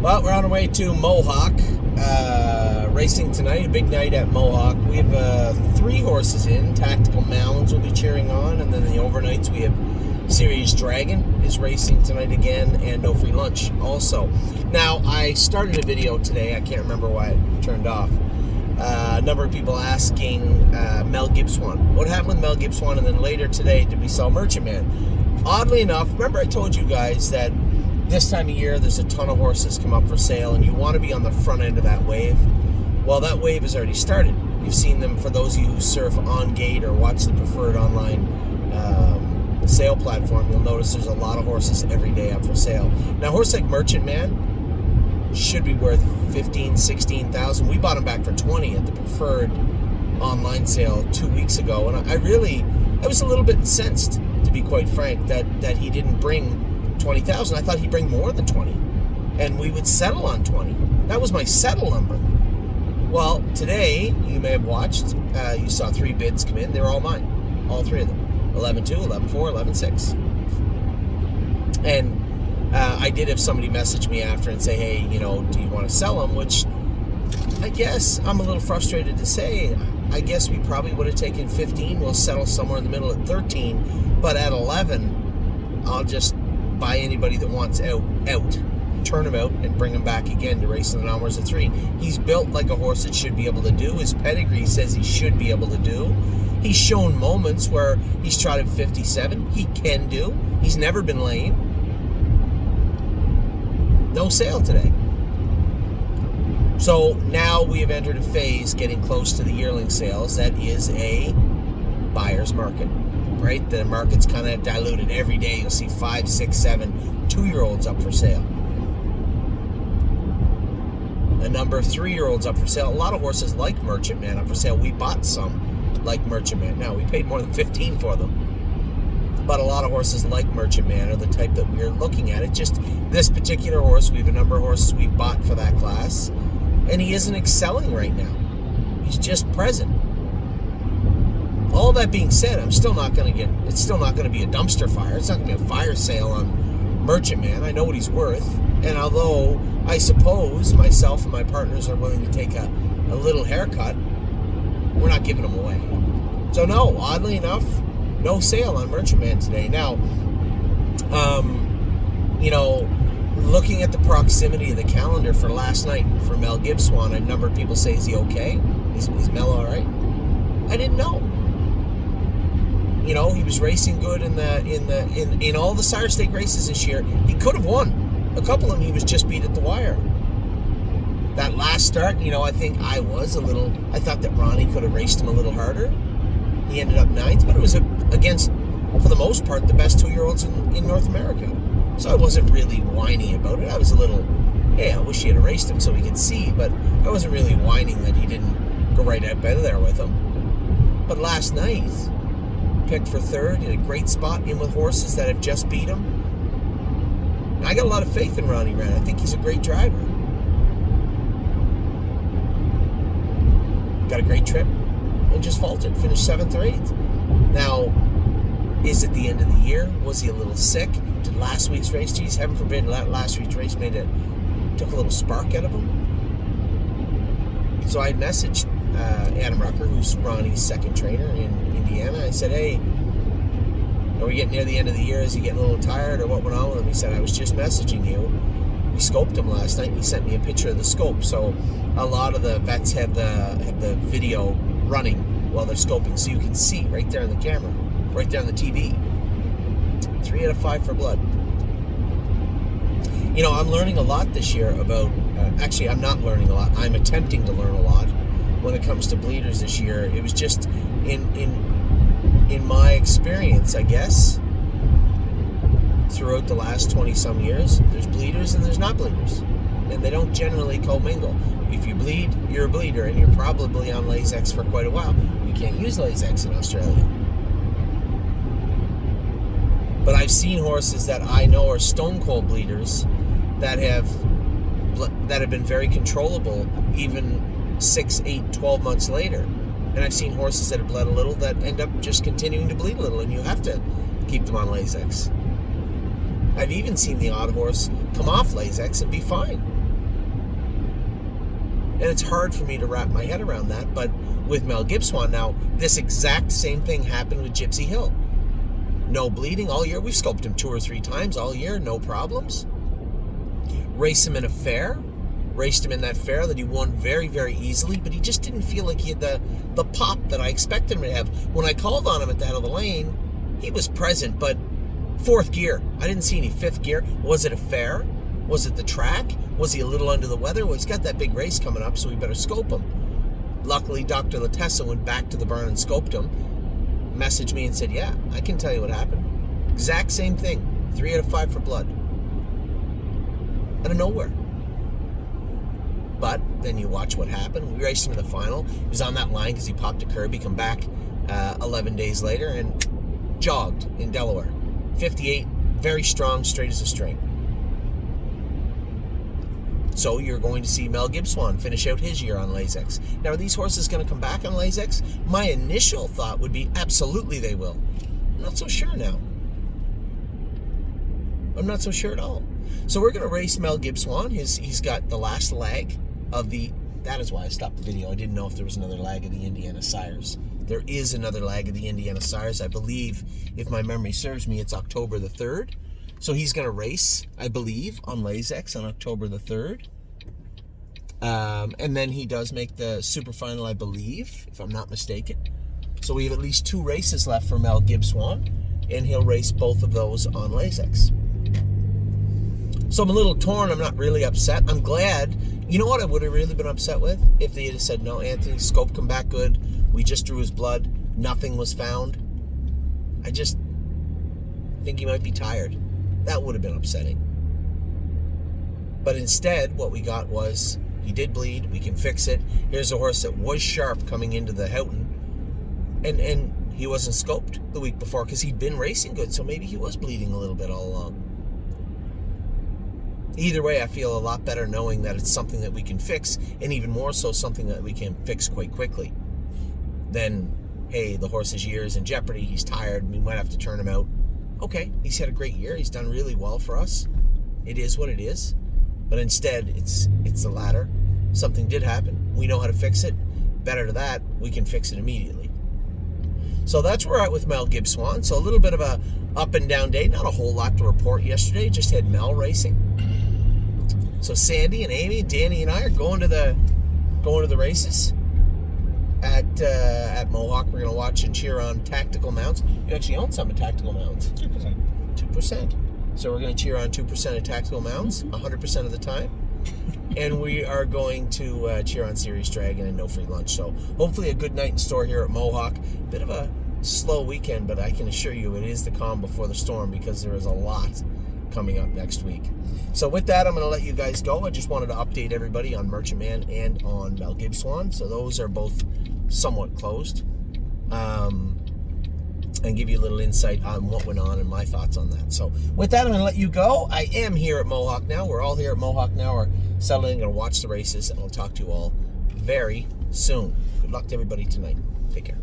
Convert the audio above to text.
Well, we're on our way to Mohawk. Racing tonight, a big night at Mohawk. We have 3 horses in. Tactical Mounds will be cheering on, and then the overnights we have Serious Dragon is racing tonight again, and No Free Lunch also. Now, I started a video today. I can't remember why it turned off. A number of people asking Mel Gibson. What happened with Mel Gibson? And then later today, did we sell Merchant Man? Oddly enough, remember I told you guys that this time of year, there's a ton of horses come up for sale, and you want to be on the front end of that wave. Well, that wave has already started. You've seen them, for those of you who surf on Gate or watch the preferred online sale platform, you'll notice there's a lot of horses every day up for sale. Now, a horse like Merchant Man should be worth $15,000, $16,000. We bought him back for $20,000 at the preferred online sale 2 weeks ago, and I was a little bit incensed, to be quite frank, that he didn't bring $20,000. I thought he'd bring more than 20, and we would settle on 20. That was my settle number. Well, today, you may have watched, you saw 3 bids come in. They were all mine, all 3 of them. 11-2, 11-4, 11-6. And I did have somebody message me after and say, hey, do you want to sell them? Which I guess I'm a little frustrated to say. I guess we probably would have taken 15. We'll settle somewhere in the middle at 13. But at 11, I'll just buy anybody that wants out, turn him out, and bring him back again to race in the numbers of 3. He's built like a horse that should be able to do. His pedigree says he should be able to do. He's shown moments where he's trotted 57. He can do. He's never been lame. No sale today. So now we have entered a phase getting close to the yearling sales. That is a buyer's market, right? The market's kind of diluted. Every day you'll see 5, 6, 7 2-year-olds up for sale. A number of 3-year-olds up for sale. A lot of horses like Merchant Man up for sale. We bought some like Merchant Man. Now, we paid more than $15,000 for them. But a lot of horses like Merchant Man are the type that we're looking at. It's just this particular horse, we have a number of horses we bought for that class, and he isn't excelling right now. He's just present. All that being said, it's still not going to be a dumpster fire. It's not going to be a fire sale on Merchant Man. I know what he's worth. And although I suppose myself and my partners are willing to take a little haircut, we're not giving them away. So no, oddly enough, no sale on Merchant Man today. Now, looking at the proximity of the calendar for last night for Mel Gibson, a number of people say, is he okay? Is Mel all right? I didn't know. He was racing good in all the Sire Stake races this year. He could have won. A couple of them he was just beat at the wire. That last start, I think I thought that Ronnie could have raced him a little harder. He ended up 9th, but it was against, for the most part, the best 2-year-olds in North America. So I wasn't really whiny about it. I was a little, hey, I wish he had raced him so we could see, but I wasn't really whining that he didn't go right out better there with him. But last night, picked for 3rd in a great spot in with horses that have just beat him. I got a lot of faith in Ronnie Wren. I think he's a great driver. Got a great trip and just faltered. Finished 7th or 8th. Now, is it the end of the year? Was he a little sick? Did last week's race, geez, heaven forbid, last week's race took a little spark out of him? So I messaged Adam Rucker, who's Ronnie's second trainer in Indiana. I said, hey, are we getting near the end of the year? Is he getting a little tired or what went on with him? He said, I was just messaging you. We scoped him last night, and he sent me a picture of the scope. So a lot of the vets have the video running while they're scoping, so you can see right there on the camera, right there on the TV. 3 out of 5 for blood. I'm learning a lot this year about, actually I'm not learning a lot, I'm attempting to learn a lot when it comes to bleeders this year. It was just in my experience, I guess, throughout the last 20-some years, there's bleeders and there's not bleeders. And they don't generally commingle. If you bleed, you're a bleeder, and you're probably on Lasix for quite a while. You can't use Lasix in Australia. But I've seen horses that I know are stone cold bleeders that have been very controllable even 6, 8, 12 months later. And I've seen horses that have bled a little that end up just continuing to bleed a little, and you have to keep them on Lasix. I've even seen the odd horse come off Lasix and be fine. And it's hard for me to wrap my head around that. But with Mel Gibson now, this exact same thing happened with Gypsy Hill. No bleeding all year. We've scoped him 2 or 3 times all year, no problems. Raced him in a fair. Raced him in that fair that he won very, very easily, but he just didn't feel like he had the pop that I expected him to have. When I called on him at the head of the lane, he was present, but 4th gear. I didn't see any 5th gear. Was it a fair? Was it the track? Was he a little under the weather? Well, he's got that big race coming up, so we better scope him. Luckily, Dr. Latessa went back to the barn and scoped him, messaged me and said, yeah, I can tell you what happened. Exact same thing. 3 out of 5 for blood. Out of nowhere. But then you watch what happened. We raced him in the final. He was on that line because he popped a curb. He come back 11 days later and jogged in Delaware. 58, very strong, straight as a string. So you're going to see Mel Gibson finish out his year on Lasix. Now, are these horses going to come back on Lasix? My initial thought would be absolutely they will. I'm not so sure now. I'm not so sure at all. So we're going to race Mel Gibson. He's got the last leg of the... That is why I stopped the video. I didn't know if there was another leg of the Indiana Sires. There is another leg of the Indiana Sires. I believe, if my memory serves me, it's October the 3rd. So he's going to race, I believe, on Lasix on October the 3rd. And then he does make the super final, I believe, if I'm not mistaken. So we have at least 2 races left for Mel Gibson, and he'll race both of those on Lasix. So I'm a little torn. I'm not really upset. I'm glad. You know what I would have really been upset with? If they had said, no, Anthony, scope come back good. We just drew his blood. Nothing was found. I just think he might be tired. That would have been upsetting. But instead, what we got was, he did bleed. We can fix it. Here's a horse that was sharp coming into the Houghton. And he wasn't scoped the week before because he'd been racing good. So maybe he was bleeding a little bit all along. Either way, I feel a lot better knowing that it's something that we can fix, and even more so something that we can fix quite quickly. Then, hey, the horse's year is in jeopardy, he's tired, we might have to turn him out. Okay, he's had a great year, he's done really well for us. It is what it is. But instead, it's the latter. Something did happen. We know how to fix it. Better to that, we can fix it immediately. So that's where we're at with Mel Gibson. So a little bit of a up and down day. Not a whole lot to report yesterday. Just had Mel racing. So Sandy and Amy and Danny and I are going to the races at Mohawk. We're going to watch and cheer on Tactical Mounts. You actually own some of Tactical Mounts. 2%. So we're going to cheer on 2% of Tactical Mounts 100% of the time. And we are going to cheer on Series Dragon and No Free Lunch. So hopefully a good night in store here at Mohawk. Bit of a slow weekend, but I can assure you it is the calm before the storm because there is a lot coming up next week. So with that, I'm going to let you guys go. I just wanted to update everybody on Merchant Man and on Mel Gibson. So those are both somewhat closed. And give you a little insight on what went on and my thoughts on that. So with that, I'm going to let you go. I am here at Mohawk now. We're all here at Mohawk now. We're settling, going to watch the races, and I'll talk to you all very soon. Good luck to everybody tonight. Take care.